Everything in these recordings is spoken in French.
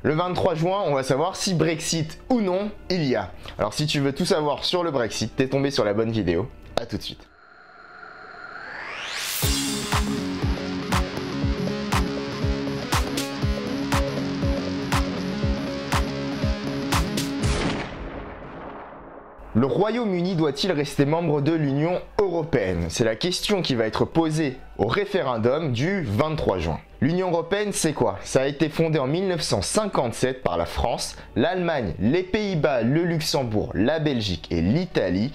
Le 23 juin, on va savoir si Brexit ou non il y a. Alors si tu veux tout savoir sur le Brexit, t'es tombé sur la bonne vidéo. À tout de suite. Le Royaume-Uni doit-il rester membre de l'Union européenne? C'est la question qui va être posée au référendum du 23 juin. L'Union européenne, c'est quoi? Ça a été fondé en 1957 par la France, l'Allemagne, les Pays-Bas, le Luxembourg, la Belgique et l'Italie.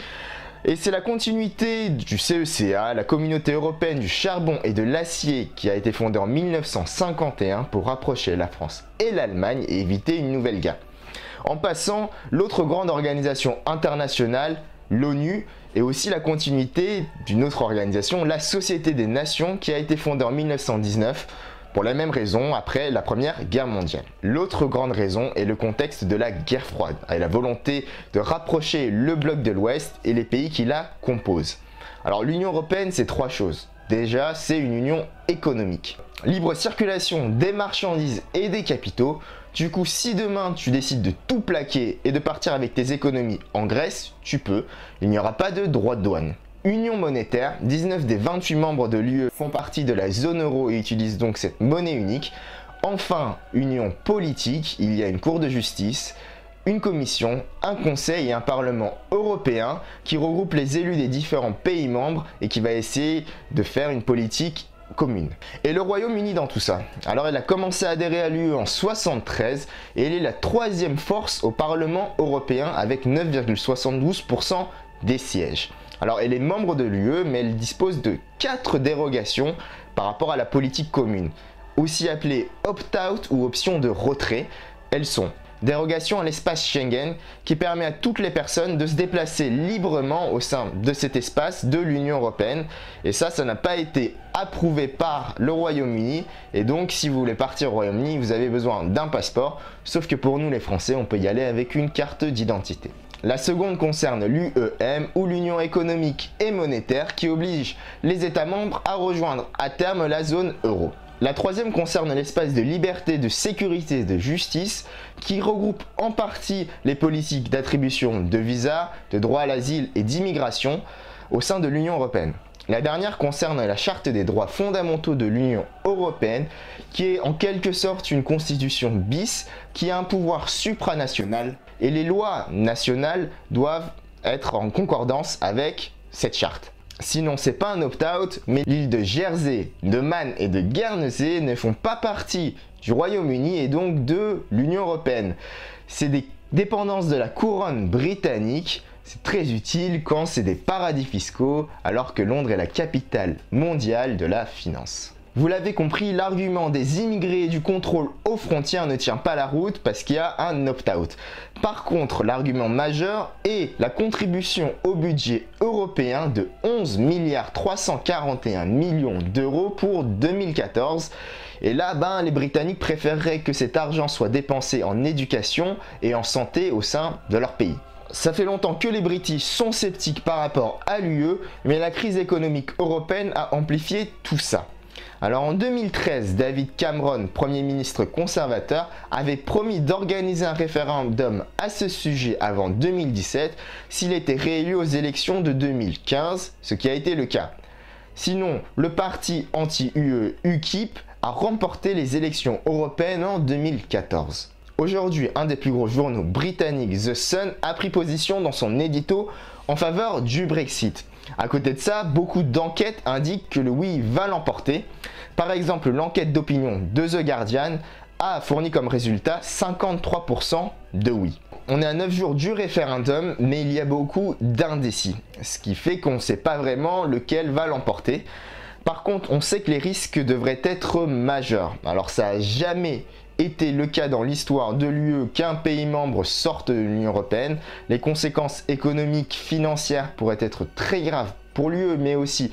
Et c'est la continuité du CECA, la Communauté européenne du charbon et de l'acier, qui a été fondée en 1951 pour rapprocher la France et l'Allemagne et éviter une nouvelle guerre. En passant, l'autre grande organisation internationale, l'ONU, est aussi la continuité d'une autre organisation, la Société des Nations, qui a été fondée en 1919 pour la même raison après la Première Guerre mondiale. L'autre grande raison est le contexte de la guerre froide et la volonté de rapprocher le bloc de l'Ouest et les pays qui la composent. Alors l'Union européenne, c'est trois choses. Déjà, c'est une union économique. Libre circulation des marchandises et des capitaux. Du coup, si demain tu décides de tout plaquer et de partir avec tes économies en Grèce, tu peux. Il n'y aura pas de droits de douane. Union monétaire, 19 des 28 membres de l'UE font partie de la zone euro et utilisent donc cette monnaie unique. Enfin, union politique, il y a une cour de justice, une commission, un conseil et un parlement européen qui regroupe les élus des différents pays membres et qui va essayer de faire une politique commune. Et le Royaume-Uni dans tout ça? Alors elle a commencé à adhérer à l'UE en 1973 et elle est la troisième force au Parlement européen avec 9,72% des sièges. Alors elle est membre de l'UE mais elle dispose de 4 dérogations par rapport à la politique commune, aussi appelées opt-out ou option de retrait. Elles sont: dérogation à l'espace Schengen qui permet à toutes les personnes de se déplacer librement au sein de cet espace de l'Union européenne. Et ça n'a pas été approuvé par le Royaume-Uni. Et donc si vous voulez partir au Royaume-Uni, vous avez besoin d'un passeport. Sauf que pour nous les Français, on peut y aller avec une carte d'identité. La seconde concerne l'UEM ou l'Union économique et monétaire qui oblige les États membres à rejoindre à terme la zone euro. La troisième concerne l'espace de liberté, de sécurité et de justice qui regroupe en partie les politiques d'attribution de visas, de droit à l'asile et d'immigration au sein de l'Union européenne. La dernière concerne la charte des droits fondamentaux de l'Union européenne qui est en quelque sorte une constitution bis qui a un pouvoir supranational et les lois nationales doivent être en concordance avec cette charte. Sinon, c'est pas un opt-out, mais l'île de Jersey, de Man et de Guernsey ne font pas partie du Royaume-Uni et donc de l'Union européenne. C'est des dépendances de la couronne britannique. C'est très utile quand c'est des paradis fiscaux, alors que Londres est la capitale mondiale de la finance. Vous l'avez compris, l'argument des immigrés et du contrôle aux frontières ne tient pas la route parce qu'il y a un opt-out. Par contre, l'argument majeur est la contribution au budget européen de 11 341 milliards d'euros pour 2014. Et là, les Britanniques préféreraient que cet argent soit dépensé en éducation et en santé au sein de leur pays. Ça fait longtemps que les British sont sceptiques par rapport à l'UE, mais la crise économique européenne a amplifié tout ça. Alors en 2013, David Cameron, Premier ministre conservateur, avait promis d'organiser un référendum à ce sujet avant 2017 s'il était réélu aux élections de 2015, ce qui a été le cas. Sinon, le parti anti-UE UKIP a remporté les élections européennes en 2014. Aujourd'hui, un des plus gros journaux britanniques, The Sun, a pris position dans son édito en faveur du Brexit. À côté de ça, beaucoup d'enquêtes indiquent que le oui va l'emporter. Par exemple, l'enquête d'opinion de The Guardian a fourni comme résultat 53% de oui. On est à 9 jours du référendum, mais il y a beaucoup d'indécis, ce qui fait qu'on ne sait pas vraiment lequel va l'emporter. Par contre, on sait que les risques devraient être majeurs. Alors ça n'a jamais été le cas dans l'histoire de l'UE qu'un pays membre sorte de l'Union européenne. Les conséquences économiques, financières pourraient être très graves pour l'UE, mais aussi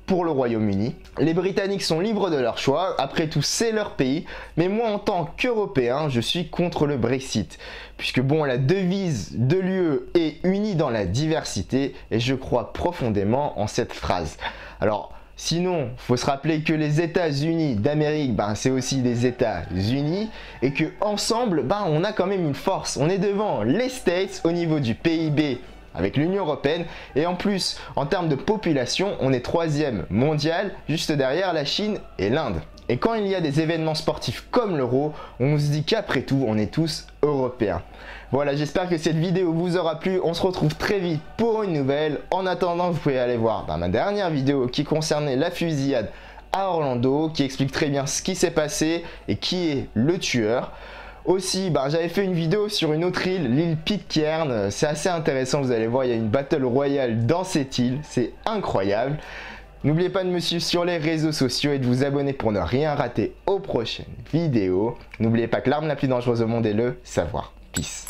pour le Royaume-Uni. Les Britanniques sont libres de leur choix, après tout c'est leur pays, mais moi en tant qu'Européen, je suis contre le Brexit, puisque la devise de l'UE est unie dans la diversité, et je crois profondément en cette phrase. Alors, Sinon, faut se rappeler que les États-Unis d'Amérique, c'est aussi des États-Unis et que ensemble, on a quand même une force. On est devant les States au niveau du PIB avec l'Union Européenne et en plus, en termes de population, on est 3e mondial, juste derrière la Chine et l'Inde. Et quand il y a des événements sportifs comme l'Euro, on se dit qu'après tout, on est tous européens. Voilà, j'espère que cette vidéo vous aura plu. On se retrouve très vite pour une nouvelle. En attendant, vous pouvez aller voir ma dernière vidéo qui concernait la fusillade à Orlando, qui explique très bien ce qui s'est passé et qui est le tueur. Aussi, j'avais fait une vidéo sur une autre île, l'île Pitcairn. C'est assez intéressant, vous allez voir, il y a une battle royale dans cette île. C'est incroyable. N'oubliez pas de me suivre sur les réseaux sociaux et de vous abonner pour ne rien rater aux prochaines vidéos. N'oubliez pas que l'arme la plus dangereuse au monde est le savoir. Peace.